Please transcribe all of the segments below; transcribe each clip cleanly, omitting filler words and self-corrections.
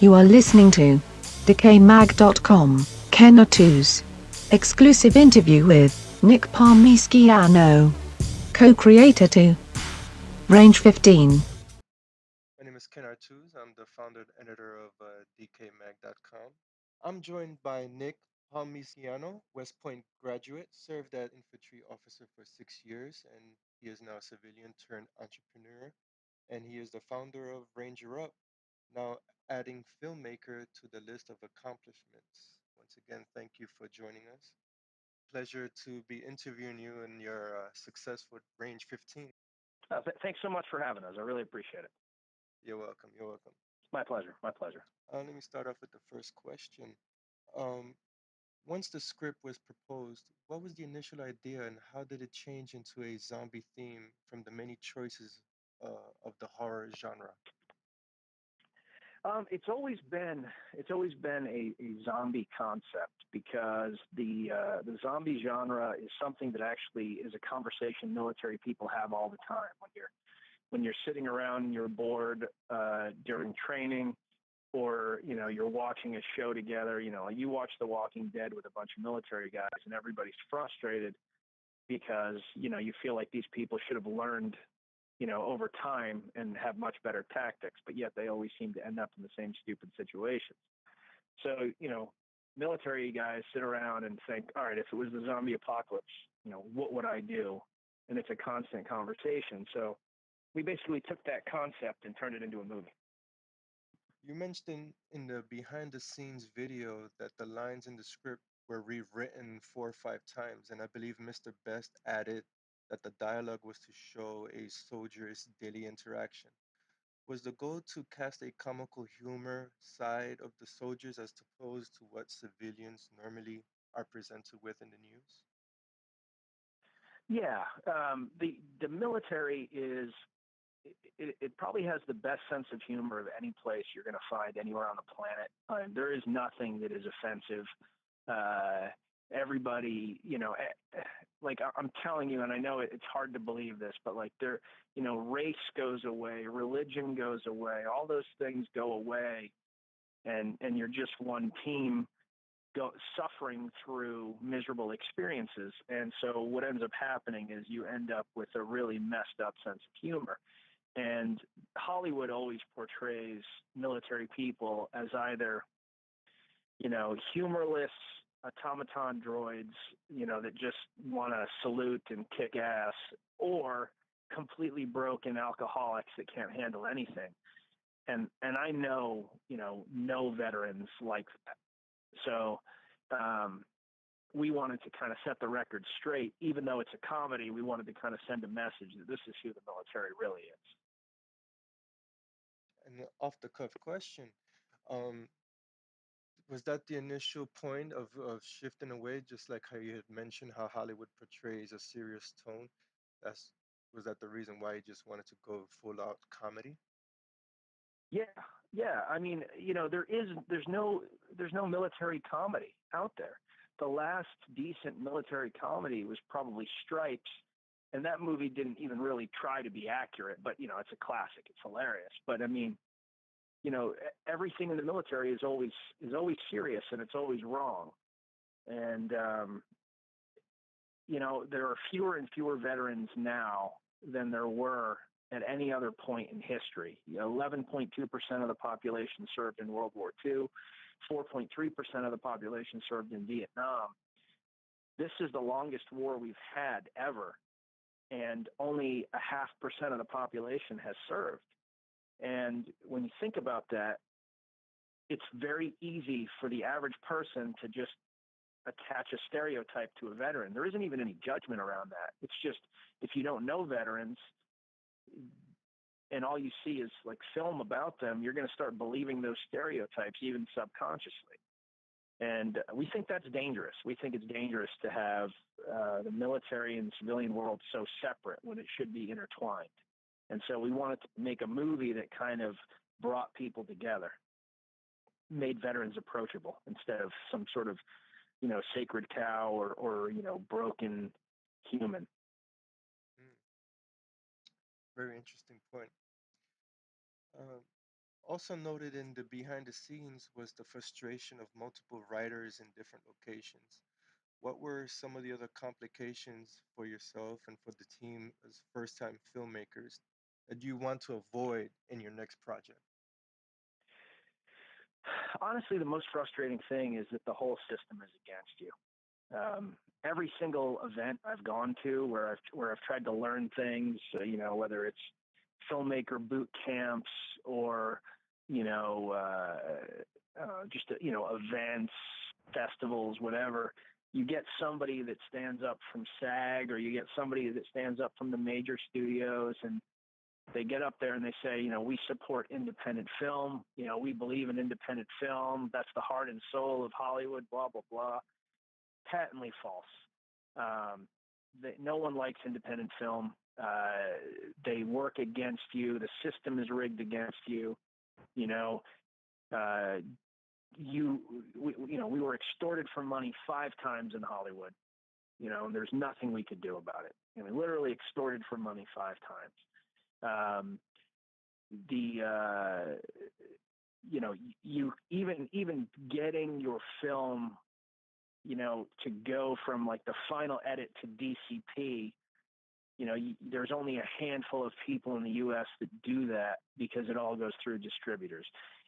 You are listening to DecayMag.com, Ken Artuz. Exclusive interview with Nick Palmisciano, co-creator to Range 15. My name is Ken Artuz. I'm the founder and editor of DecayMag.com. I'm joined by Nick Palmisciano, West Point graduate, served as infantry officer for 6 years, and he is now a civilian turned entrepreneur. And he is the founder of Ranger Up, now adding filmmaker to the list of accomplishments. Once again, thank you for joining us. Pleasure to be interviewing you in your success with Range 15. Thanks so much for having us. I really appreciate it. You're welcome. You're welcome. My pleasure. My pleasure. Let me start off with the first question. Um, Once the script was proposed, what was the initial idea and how did it change into a zombie theme from the many choices of the horror genre? It's always been a zombie concept because the zombie genre is something that actually is a conversation military people have all the time when you're sitting around and you're bored during training, or you're watching a show together. You watch The Walking Dead with a bunch of military guys, and everybody's frustrated because you feel like these people should have learned over time and have much better tactics, but yet they always seem to end up in the same stupid situations. So, military guys sit around and think, all right, if it was the zombie apocalypse, what would I do? And it's a constant conversation. So we basically took that concept and turned it into a movie. You mentioned in the behind the scenes video that the lines in the script were rewritten 4 or 5 times, and I believe Mr. Best added that the dialogue was to show a soldier's daily interaction. Was the goal to cast a comical humor side of the soldiers as opposed to what civilians normally are presented with in the news? Yeah, the military it probably has the best sense of humor of any place you're going to find anywhere on the planet. There is nothing that is offensive. Uh, Everybody, like I'm telling you, and I know it's hard to believe this, but like race goes away, religion goes away, all those things go away, and you're just one team suffering through miserable experiences. And so what ends up happening is you end up with a really messed up sense of humor. And Hollywood always portrays military people as either, humorless automaton droids, that just want to salute and kick ass, or completely broken alcoholics that can't handle anything. And I know, no veterans like that. So we wanted to kind of set the record straight. Even though it's a comedy, we wanted to kind of send a message that this is who the military really is. And off the cuff question, um, was that the initial point of shifting away, just like how you had mentioned how Hollywood portrays a serious tone? That's Was that the reason why you just wanted to go full out comedy? Yeah, yeah. I mean, there's no military comedy out there. The last decent military comedy was probably Stripes, and that movie didn't even really try to be accurate. But it's a classic. It's hilarious. But I mean, everything in the military is always serious, and it's always wrong. And there are fewer and fewer veterans now than there were at any other point in history. 11.2% of the population served in World War II, 4.3% of the population served in Vietnam. This is the longest war we've had ever, and only a 0.5% of the population has served. And when you think about that, it's very easy for the average person to just attach a stereotype to a veteran. There isn't even any judgment around that. It's just, if you don't know veterans and all you see is like film about them, you're going to start believing those stereotypes even subconsciously. And we think that's dangerous. We think it's dangerous to have the military and civilian world so separate when it should be intertwined. And so we wanted to make a movie that kind of brought people together, made veterans approachable instead of some sort of sacred cow, or broken human. Mm, very interesting point. Um, Also noted in the behind the scenes was the frustration of multiple writers in different locations. What were some of the other complications for yourself and for the team as first time filmmakers that you want to avoid in your next project? Honestly, the most frustrating thing is that the whole system is against you. Every single event I've gone to where I've tried to learn things, whether it's filmmaker boot camps or just events, festivals, whatever. You get somebody that stands up from SAG, or you get somebody that stands up from the major studios, and they get up there and they say, we support independent film. We believe in independent film. That's the heart and soul of Hollywood. Blah blah blah. Patently false. No one likes independent film. They work against you. The system is rigged against you. You know, uh, we were extorted for money 5 times in Hollywood. And there's nothing we could do about it. Literally extorted for money 5 times. The you even getting your film, to go from like the final edit to DCP, there's only a handful of people in the U.S. that do that because it all goes through distributors.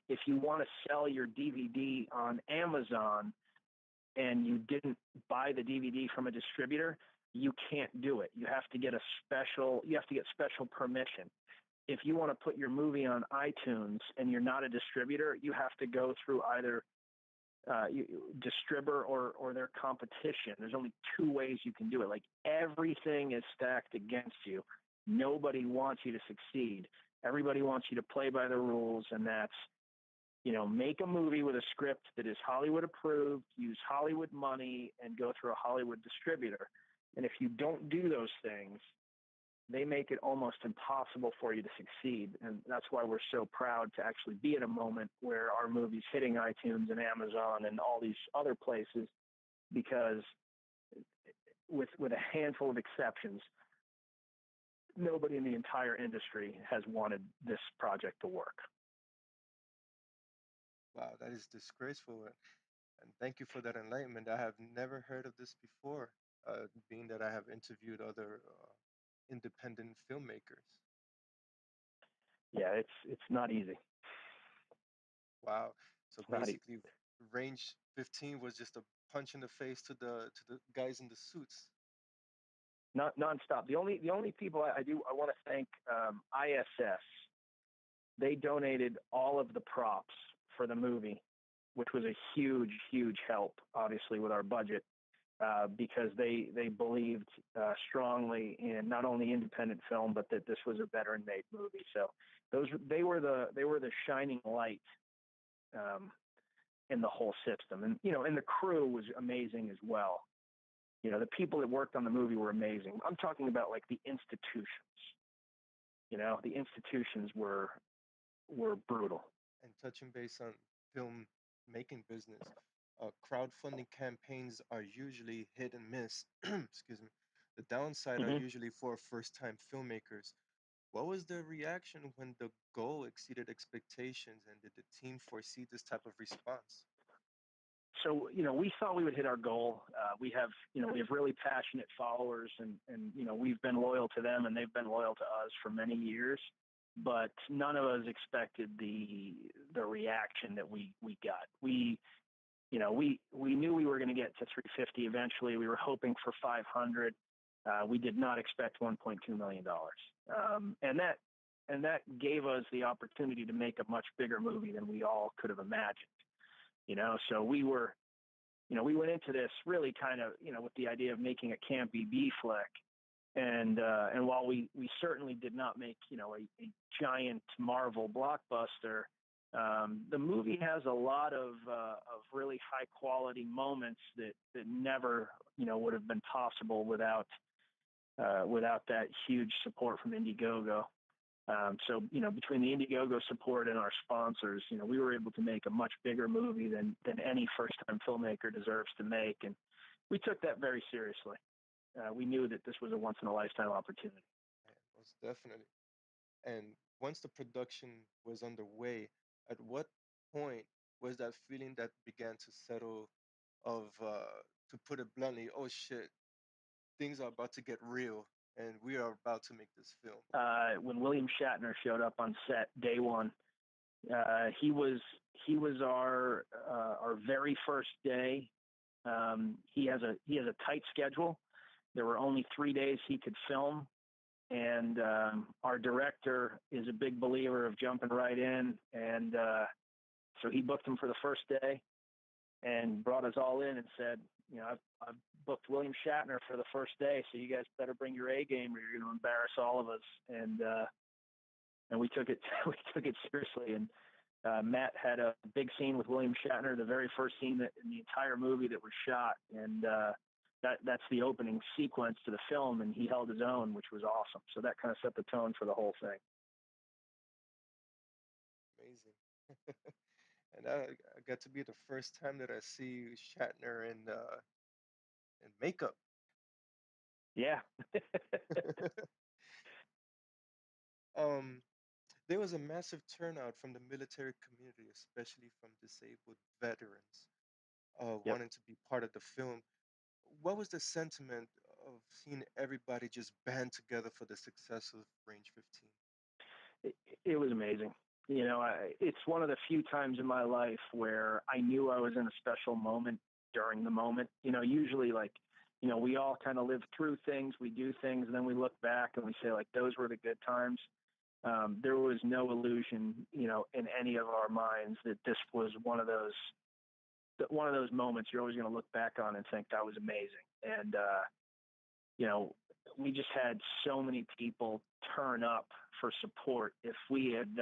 If you want to sell your DVD on Amazon and you didn't buy the DVD from a distributor, you can't do it. You have to get special permission. If you want to put your movie on iTunes and you're not a distributor, you have to go through either distributor or their competition. There's only 2 ways you can do it. Like, everything is stacked against you. Nobody wants you to succeed. Everybody wants you to play by the rules, and that's, make a movie with a script that is Hollywood approved, use Hollywood money, and go through a Hollywood distributor. And if you don't do those things, they make it almost impossible for you to succeed. And that's why we're so proud to actually be at a moment where our movie's hitting iTunes and Amazon and all these other places, because with a handful of exceptions, nobody in the entire industry has wanted this project to work. Wow, that is disgraceful. And thank you for that enlightenment. I have never heard of this before, being that I have interviewed other independent filmmakers. Yeah, it's not easy. Wow. So Not easy. basically, Range 15 was just a punch in the face to the guys in the suits. Not nonstop. The only people I want to thank, ISS. They donated all of the props for the movie, which was a huge help, obviously, with our budget, because they believed strongly in not only independent film, but that this was a veteran made movie. So they were the shining light, um, in the whole system, and the crew was amazing as well. The people that worked on the movie were amazing. I'm talking about like the institutions. The institutions were brutal. And touching base on film making business, crowdfunding campaigns are usually hit and miss. Excuse me. The downside are Hmm. usually for first-time filmmakers. What was the reaction when the goal exceeded expectations, and did the team foresee this type of response? So we thought we would hit our goal. We have really passionate followers, and we've been loyal to them, and they've been loyal to us for many years. But none of us expected the reaction that we got. We knew we were going to get to 350 eventually. We were hoping for 500. We did not expect 1.2 million dollars, and that gave us the opportunity to make a much bigger movie than we all could have imagined. So we went into this really kind of, with the idea of making a campy B flick. And while we certainly did not make, a giant Marvel blockbuster, the movie has a lot of really high quality moments that never, would have been possible without that huge support from Indiegogo. So, between the Indiegogo support and our sponsors, we were able to make a much bigger movie than any first-time filmmaker deserves to make. And we took that very seriously. We knew that this was a once-in-a-lifetime opportunity. Most definitely. And once the production was underway, At what point was that feeling that began to settle of, to put it bluntly, oh shit, things are about to get real and we are about to make this film? When William Shatner showed up on set day one, he was our very first day. He has a tight schedule. There were only 3 days he could film, and our director is a big believer of jumping right in, and so he booked him for the first day and brought us all in and said, I've booked William Shatner for the first day, so you guys better bring your A game or you're going to embarrass all of us. And we took it we took it seriously. And Matt had a big scene with William Shatner, the very first scene in the entire movie that was shot, and that's the opening sequence to the film, and he held his own, which was awesome. So that kind of set the tone for the whole thing. Amazing. And I got to be the first time that I see Shatner in makeup. Yeah. um, there was a massive turnout from the military community, especially from disabled veterans, Yep. wanting to be part of the film. What was the sentiment of seeing everybody just band together for the success of Range 15? it, it was amazing. It's one of the few times in my life where I knew I was in a special moment during the moment. Usually like, we all kind of live through things, we do things, and then we look back and we say like, those were the good times. There was no illusion, in any of our minds that this was one of those moments you're always going to look back on and think that was amazing. And, you know, we just had so many people turn up for support. If we had,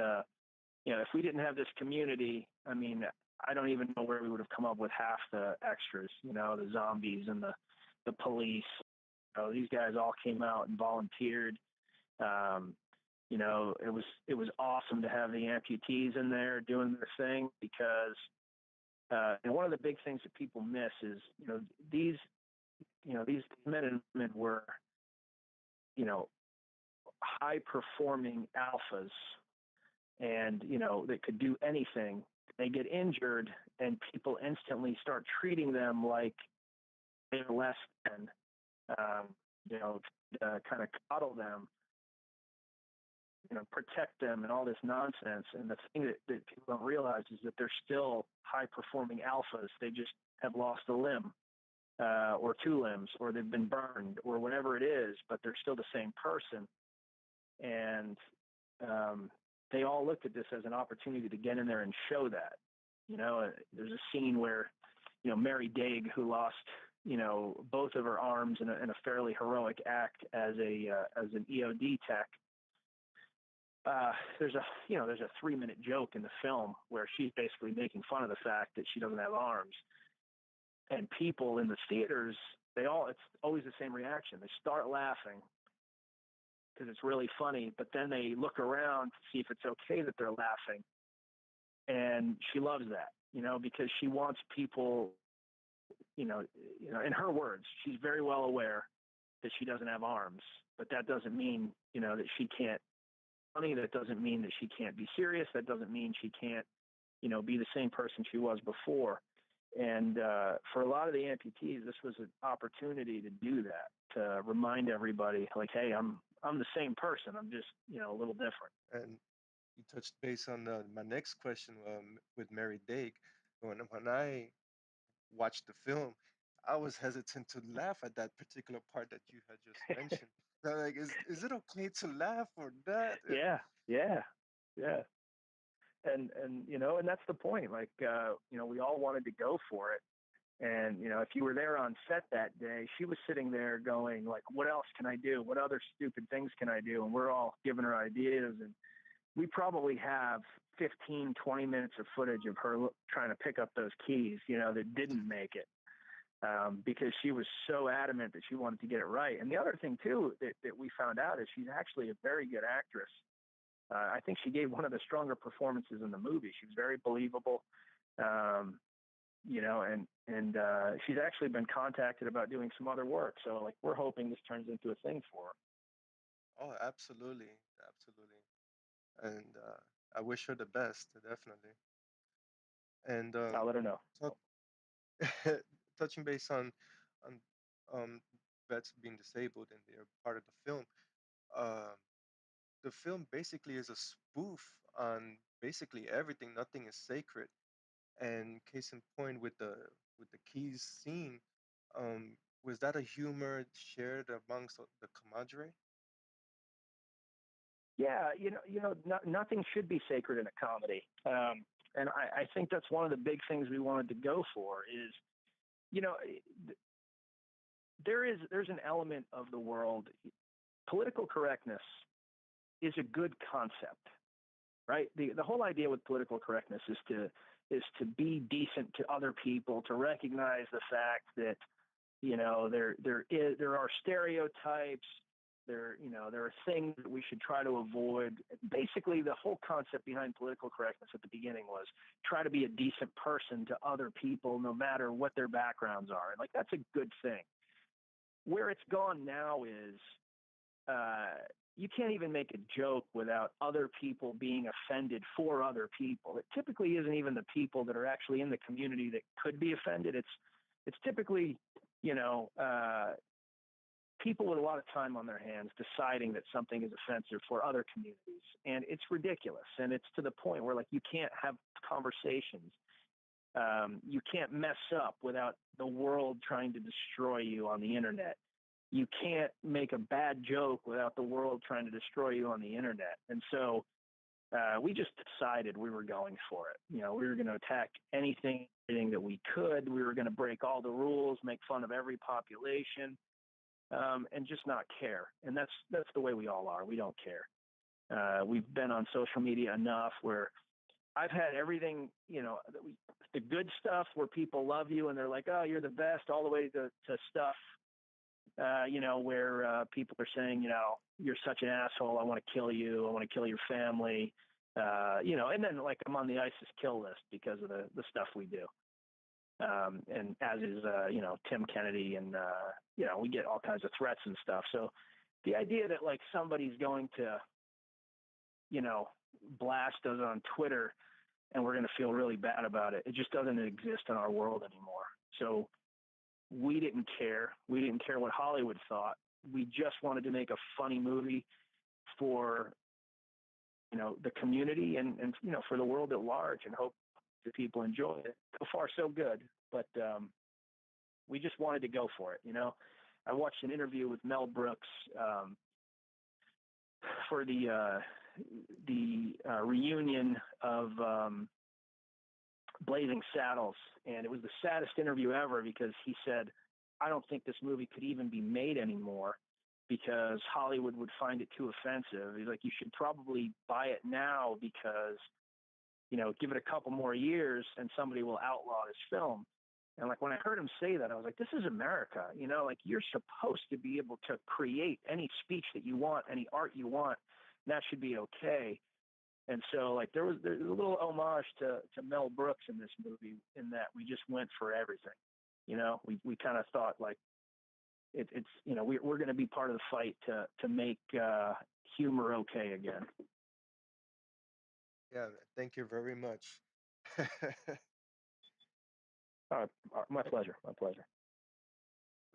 if we didn't have this community, I mean, I don't even know where we would have come up with half the extras, the zombies and the police. These guys all came out and volunteered. It was awesome to have the amputees in there doing their thing because, and one of the big things that people miss is, these, these men and women were, high performing alphas and, that could do anything. They get injured and people instantly start treating them like they're less than, um, kind of coddle them, protect them and all this nonsense. And the thing that people don't realize is that they're still high performing alphas. They just have lost a limb, or two limbs, or they've been burned or whatever it is, but they're still the same person. And they all looked at this as an opportunity to get in there and show that. There's a scene where, Mary Daig, who lost, both of her arms in a fairly heroic act as an EOD tech. There's a 3-minute joke in the film where she's basically making fun of the fact that she doesn't have arms, and people in the theaters, it's always the same reaction. They start laughing because it's really funny, but then they look around to see if it's okay that they're laughing. And she loves that, because she wants people, in her words, she's very well aware that she doesn't have arms, but that doesn't mean, that she can't funny. That doesn't mean that she can't be serious. That doesn't mean she can't, be the same person she was before. And for a lot of the amputees, this was an opportunity to do that, to remind everybody, like, hey, I'm the same person. I'm just, a little different. And you touched base on my next question, with Mary Daig. When I watched the film, I was hesitant to laugh at that particular part that you had just mentioned. So, like, is it okay to laugh or not? Yeah, yeah, yeah. And that's the point. Like, we all wanted to go for it. And, if you were there on set that day, she was sitting there going like, what else can I do? What other stupid things can I do? And we're all giving her ideas. And we probably have 15, 20 minutes of footage of her trying to pick up those keys, that didn't make it. Because she was so adamant that she wanted to get it right. And the other thing too, that we found out is she's actually a very good actress. I think she gave one of the stronger performances in the movie. She was very believable, and she's actually been contacted about doing some other work. So like, we're hoping this turns into a thing for her. Oh, absolutely, absolutely. And I wish her the best, definitely. And I'll let her know. talk, touching base on um, vets being disabled and they're part of the film. Um, the film basically is a spoof on basically everything. Nothing is sacred. And case in point with the keys scene, was that a humor shared amongst the compadre? Yeah, nothing should be sacred in a comedy, and I think that's one of the big things we wanted to go for is, you know, there's an element of the world. Political correctness is a good concept, right? The whole idea with political correctness is to be decent to other people, to recognize the fact that there are stereotypes. There are things that we should try to avoid. Basically, the whole concept behind political correctness at the beginning was try to be a decent person to other people, no matter what their backgrounds are. And like that's a good thing. Where it's gone now is uh, you can't even make a joke without other people being offended for other people. It typically isn't even the people that are actually in the community that could be offended. It's typically you know uh, people with a lot of time on their hands deciding that something is offensive for other communities, and it's ridiculous. And it's to the point where like you can't have conversations. You can't mess up without the world trying to destroy you on the internet. You can't make a bad joke without the world trying to destroy you on the internet. And so we just decided we were going for it. We were going to attack anything that we could. We were going to break all the rules, make fun of every population, and just not care. And that's the way we all are. We don't care. We've been on social media enough where I've had everything, the good stuff where people love you and they're like, oh, you're the best, all the way to stuff, where people are saying, you're such an asshole. I want to kill you. I want to kill your family. And then like I'm on the ISIS kill list because of the stuff we do. And as is, Tim Kennedy and, we get all kinds of threats and stuff. So the idea that like somebody's going to, blast us on Twitter and we're going to feel really bad about it, it just doesn't exist in our world anymore. So we didn't care. We didn't care what Hollywood thought. We just wanted to make a funny movie for, the community and for the world at large and hope that people enjoy it. So far, so good. But we just wanted to go for it. I watched an interview with Mel Brooks for the reunion of Blazing Saddles, and it was the saddest interview ever because he said, I don't think this movie could even be made anymore because Hollywood would find it too offensive. He's like, you should probably buy it now because, give it a couple more years and somebody will outlaw this film. And like when I heard him say that, I was like, this is America. Like you're supposed to be able to create any speech that you want, any art you want. And that should be okay. And so like there's a little homage to Mel Brooks in this movie in that we just went for everything. We kind of thought like it's we're going to be part of the fight to make humor okay again. Yeah, thank you very much. My pleasure. My pleasure.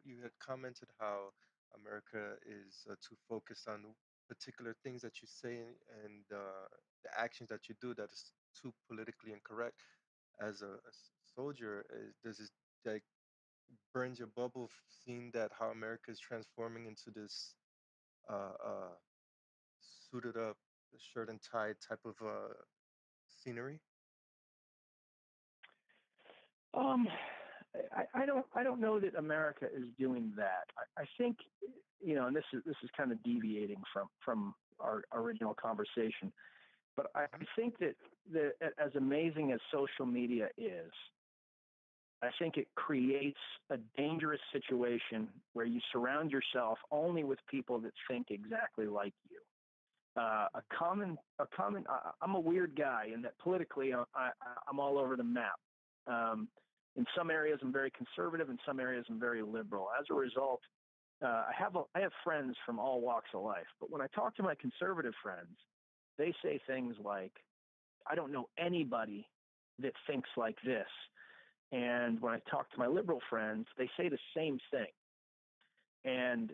You had commented how America is too focused on particular things that you say and the actions that you do that is too politically incorrect. As a soldier, does it like burns your bubble seeing that how America is transforming into this uh, uh, suited up, shirt and tie type of scenery? Um, I don't know that America is doing that. I think, and this is kind of deviating from our original conversation, but I Hmm. think that as amazing as social media is, I think it creates a dangerous situation where you surround yourself only with people that think exactly like you. I'm a weird guy in that politically I'm all over the map. Um, in some areas I'm very conservative, in some areas I'm very liberal. As a result, I have friends from all walks of life. But when I talk to my conservative friends, they say things like, I don't know anybody that thinks like this. And when I talk to my liberal friends, they say the same thing. And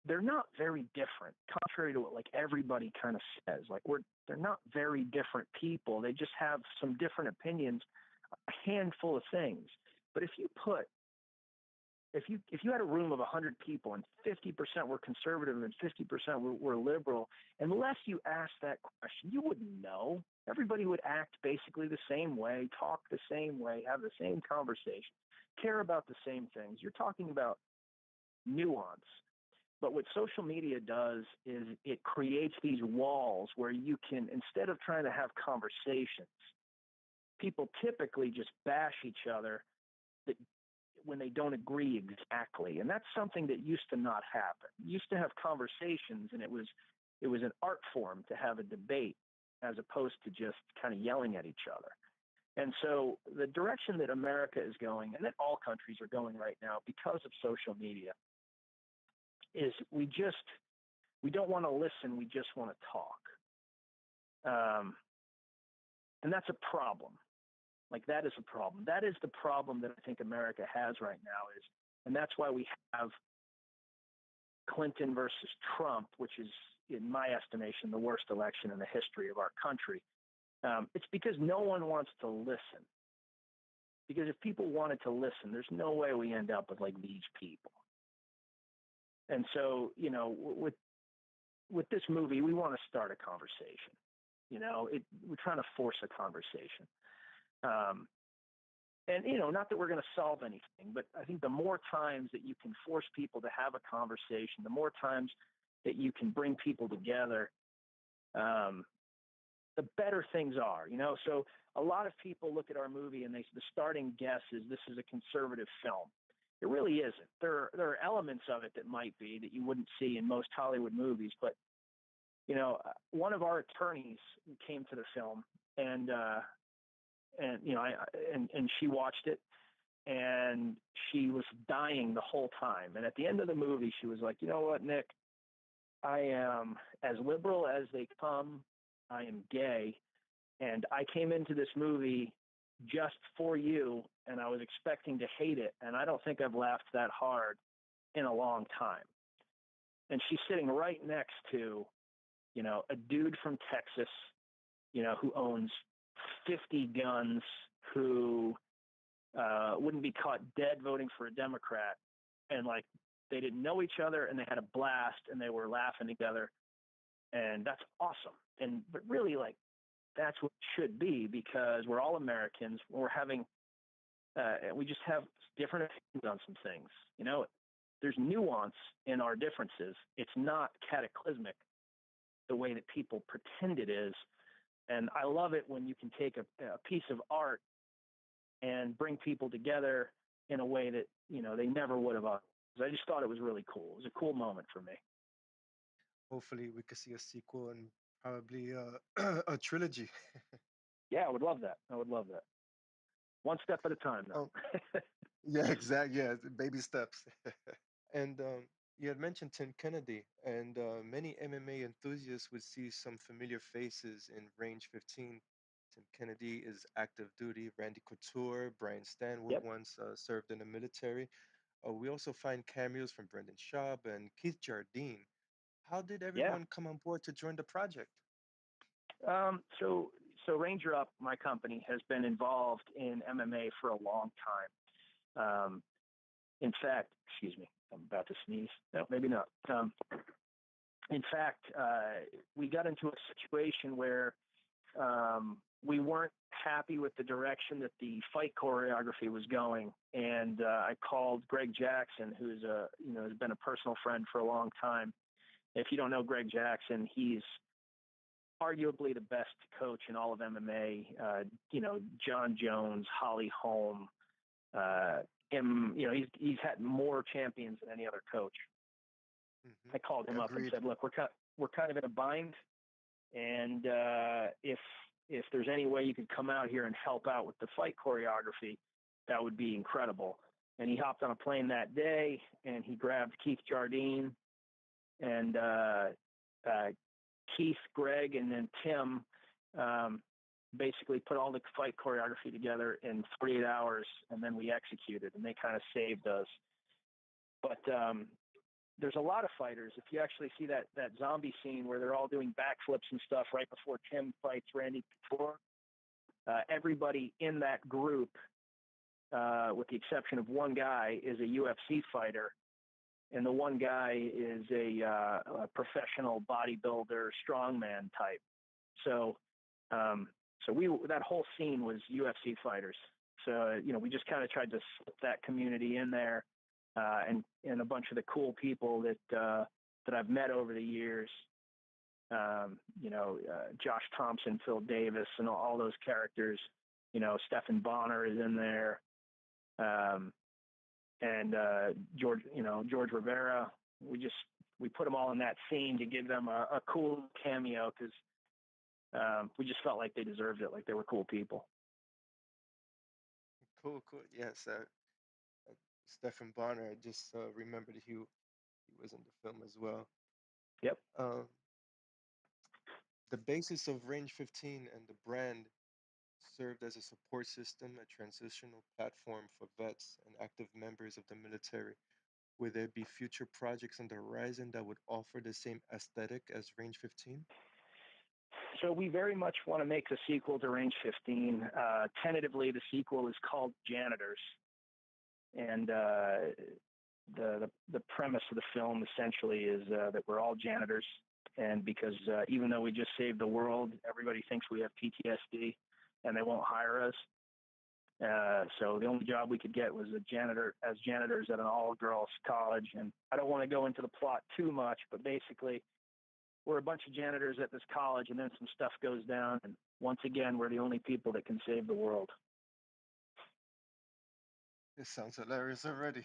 they're not very different, contrary to what like everybody kind of says. Like they're not very different people. They just have some different opinions, a handful of things. But if you had a room of 100 people and 50% were conservative and 50% were liberal, unless you asked that question, you wouldn't know. Everybody would act basically the same way, talk the same way, have the same conversation, care about the same things. You're talking about nuance. But what social media does is it creates these walls where you can, instead of trying to have conversations, people typically just bash each other that when they don't agree exactly. And that's something that used to not happen. You used to have conversations, and it was an art form to have a debate as opposed to just kind of yelling at each other. And so the direction that America is going, and that all countries are going right now because of social media, is we don't want to listen, we just want to talk. And that's a problem. Like that is a problem. That is the problem that I think America has right now and that's why we have Clinton versus Trump, which is, in my estimation, the worst election in the history of our country. It's because no one wants to listen. Because if people wanted to listen, there's no way we end up with like these people. And so, with this movie, we want to start a conversation. We're trying to force a conversation. And, not that we're going to solve anything, but I think the more times that you can force people to have a conversation, the more times that you can bring people together, the better things are, So a lot of people look at our movie and the starting guess is this is a conservative film. It really isn't. There are elements of it that might be that you wouldn't see in most Hollywood movies, but one of our attorneys came to the film and she watched it and she was dying the whole time. And at the end of the movie, she was like, you know what, Nick, I am as liberal as they come. I am gay. And I came into this movie just for you, and I was expecting to hate it. And I don't think I've laughed that hard in a long time. And she's sitting right next to, a dude from Texas, who owns 50 guns, who wouldn't be caught dead voting for a Democrat. And like, they didn't know each other and they had a blast and they were laughing together. And that's awesome. But really, like, that's what it should be, because we're all Americans. We're having, we just have different opinions on some things. There's nuance in our differences. It's not cataclysmic the way that people pretend it is. And I love it when you can take a piece of art and bring people together in a way that, they never would have. I just thought it was really cool. It was a cool moment for me. Hopefully, we could see a sequel and probably a trilogy. Yeah, I would love that. One step at a time, though. Yeah, exactly. Yeah, baby steps. And you had mentioned Tim Kennedy, and many MMA enthusiasts would see some familiar faces in Range 15. Tim Kennedy is active duty. Randy Couture, Brian Stanwood Yep. once served in the military. We also find cameos from Brendan Schaub and Keith Jardine. How did Yeah. everyone come on board to join the project? So Ranger Up, my company, has been involved in MMA for a long time. In fact, excuse me, I'm about to sneeze. No, maybe not. In fact, we got into a situation where we weren't happy with the direction that the fight choreography was going, and I called Greg Jackson, who's has been a personal friend for a long time. If you don't know Greg Jackson, he's arguably the best coach in all of MMA. John Jones, Holly Holm, he's had more champions than any other coach. Mm-hmm. I called him up and said, look, we're kind of in a bind, and if there's any way you could come out here and help out with the fight choreography, that would be incredible. And he hopped on a plane that day, and he grabbed Keith Jardine and Keith, Greg, and then Tim basically put all the fight choreography together in 48 hours, and then we executed, and they kind of saved us. But there's a lot of fighters. If you actually see that zombie scene where they're all doing backflips and stuff right before Tim fights Randy Couture, everybody in that group, with the exception of one guy, is a UFC fighter, and the one guy is a professional bodybuilder, strongman type. So, that whole scene was UFC fighters. So, we just kind of tried to slip that community in there, and a bunch of the cool people that I've met over the years. Josh Thompson, Phil Davis, and all those characters. Stephan Bonner is in there, and George Rivera. We put them all in that scene to give them a cool cameo because we just felt like they deserved it, like they were cool people. Cool, cool. Yes, Stephan Bonner. I just remembered he was in the film as well. Yep. The basis of Range 15 and the brand served as a support system, a transitional platform for vets and active members of the military. Will there be future projects on the horizon that would offer the same aesthetic as Range 15? So we very much want to make the sequel to Range 15. Tentatively, the sequel is called Janitors, and the premise of the film essentially is that we're all janitors, and because even though we just saved the world, everybody thinks we have PTSD, and they won't hire us. So the only job we could get was janitors at an all-girls college. And I don't want to go into the plot too much, but basically we're a bunch of janitors at this college, and then some stuff goes down. And once again, we're the only people that can save the world. It sounds hilarious already.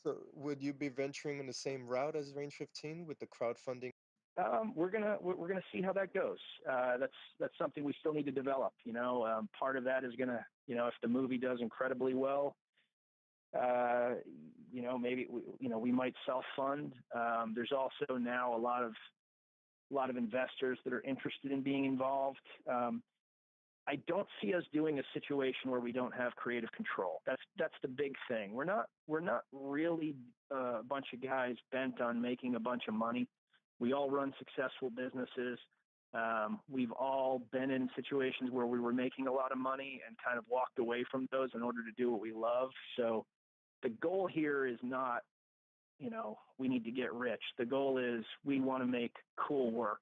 So, would you be venturing in the same route as Range 15 with the crowdfunding? We're gonna see how that goes. That's something we still need to develop. Part of that is gonna, if the movie does incredibly well, maybe we might self-fund. There's also now a lot of investors that are interested in being involved. I don't see us doing a situation where we don't have creative control. That's the big thing. We're not really a bunch of guys bent on making a bunch of money. We all run successful businesses. We've all been in situations where we were making a lot of money and kind of walked away from those in order to do what we love. So the goal here is not, we need to get rich. The goal is we want to make cool work.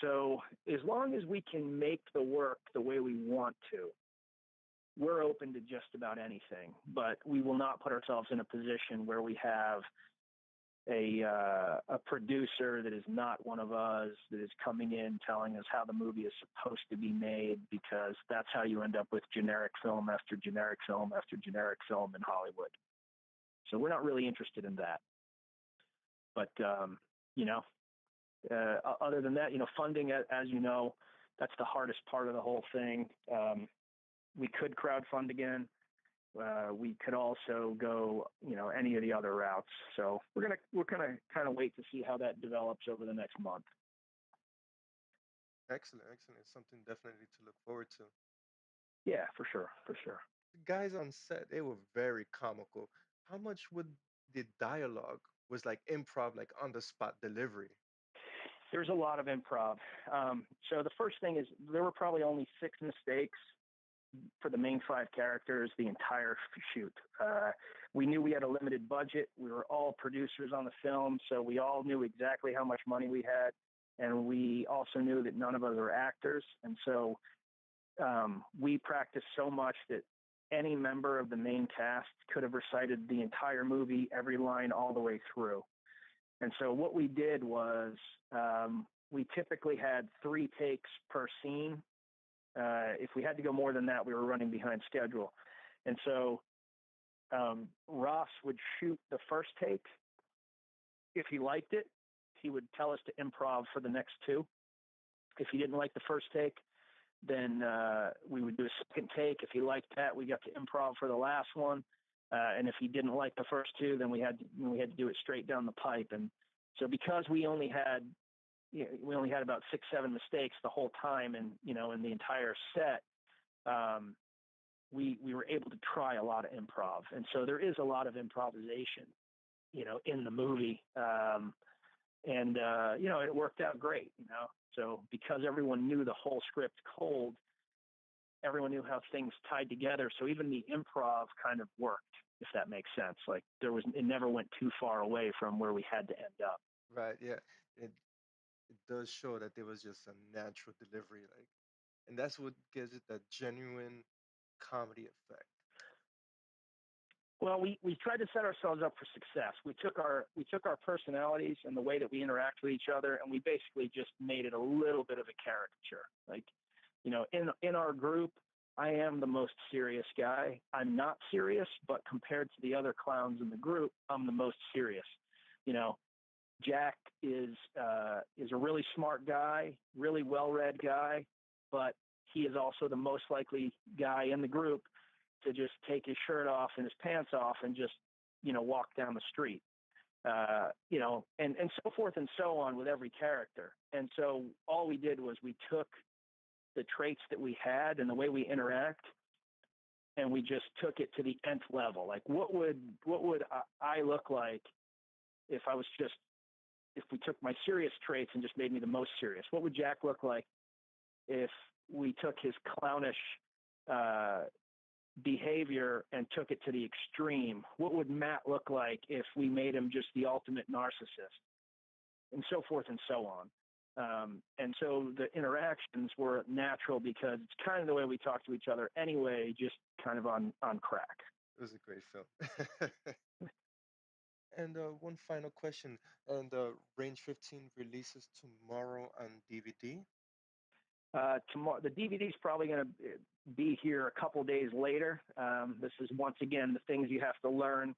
So as long as we can make the work the way we want to, we're open to just about anything. But we will not put ourselves in a position where we have a producer that is not one of us, that is coming in telling us how the movie is supposed to be made, because that's how you end up with generic film after generic film after generic film in Hollywood. So we're not really interested in that. But, other than that, funding, as you know, that's the hardest part of the whole thing. We could crowdfund again. We could also go, any of the other routes. So we're gonna kind of wait to see how that develops over the next month. Excellent, excellent. It's something definitely to look forward to. Yeah, for sure. The guys on set, they were very comical. How much would the dialogue was like improv, like on the spot delivery? There's a lot of improv. So the first thing is there were probably only 6 mistakes for the main 5 characters the entire shoot. We knew we had a limited budget. We were all producers on the film, so we all knew exactly how much money we had, and we also knew that none of us are actors. And so we practiced so much that any member of the main cast could have recited the entire movie, every line all the way through. And so what we did was we typically had 3 takes per scene. If we had to go more than that, we were running behind schedule. And so Ross would shoot the first take. If he liked it, he would tell us to improv for the next 2. If he didn't like the first take, then we would do a second take. If he liked that, we got to improv for the last one. And if he didn't like the first 2, then we had to do it straight down the pipe. And so because we only had we only had about 6, 7 mistakes the whole time, and in the entire set, um, we were able to try a lot of improv, and so there is a lot of improvisation, in the movie, and it worked out great. So because everyone knew the whole script cold, everyone knew how things tied together. So even the improv kind of worked, if that makes sense. Like it never went too far away from where we had to end up. Right. Yeah. It does show that there was just a natural delivery, like, and that's what gives it that genuine comedy effect. Well, we tried to set ourselves up for success. We took our personalities and the way that we interact with each other, and we basically just made it a little bit of a caricature. Like, in our group, I am the most serious guy. I'm not serious, but compared to the other clowns in the group, I'm the most serious. You know, Jack is a really smart guy, really well-read guy, but he is also the most likely guy in the group to just take his shirt off and his pants off and just walk down the street. And so forth and so on with every character. And so all we did was we took the traits that we had and the way we interact, and we just took it to the nth level. Like, what would I look like if I was just if we took my serious traits and just made me the most serious? What would Jack look like if we took his clownish uh, behavior and took it to the extreme? What would Matt look like if we made him just the ultimate narcissist? And so forth and so on. And so the interactions were natural because it's kind of the way we talk to each other anyway, just kind of on crack. It was a great film. And one final question. And Range 15 releases tomorrow on DVD. Tomorrow, the DVD is probably going to be here a couple days later. This is once again the things you have to learn.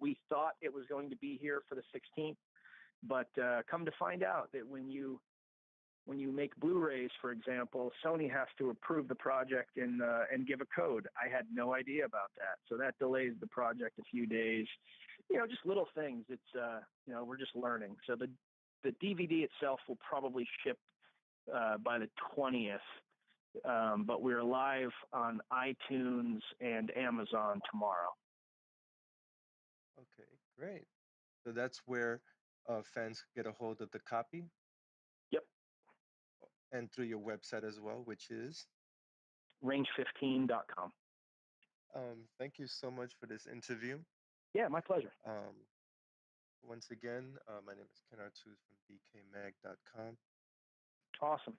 We thought it was going to be here for the 16th, but come to find out that when you make Blu-rays, for example, Sony has to approve the project and give a code. I had no idea about that, so that delays the project a few days. Just little things. It's we're just learning. So the DVD itself will probably ship by the 20th, but we're live on iTunes and Amazon tomorrow. Okay, great. So that's where fans get a hold of the copy Yep, and through your website as well, which is. range15.com. Thank you so much for this interview. Yeah, my pleasure. Um, Once again, my name is Ken Artuz from DecayMag.com. Awesome.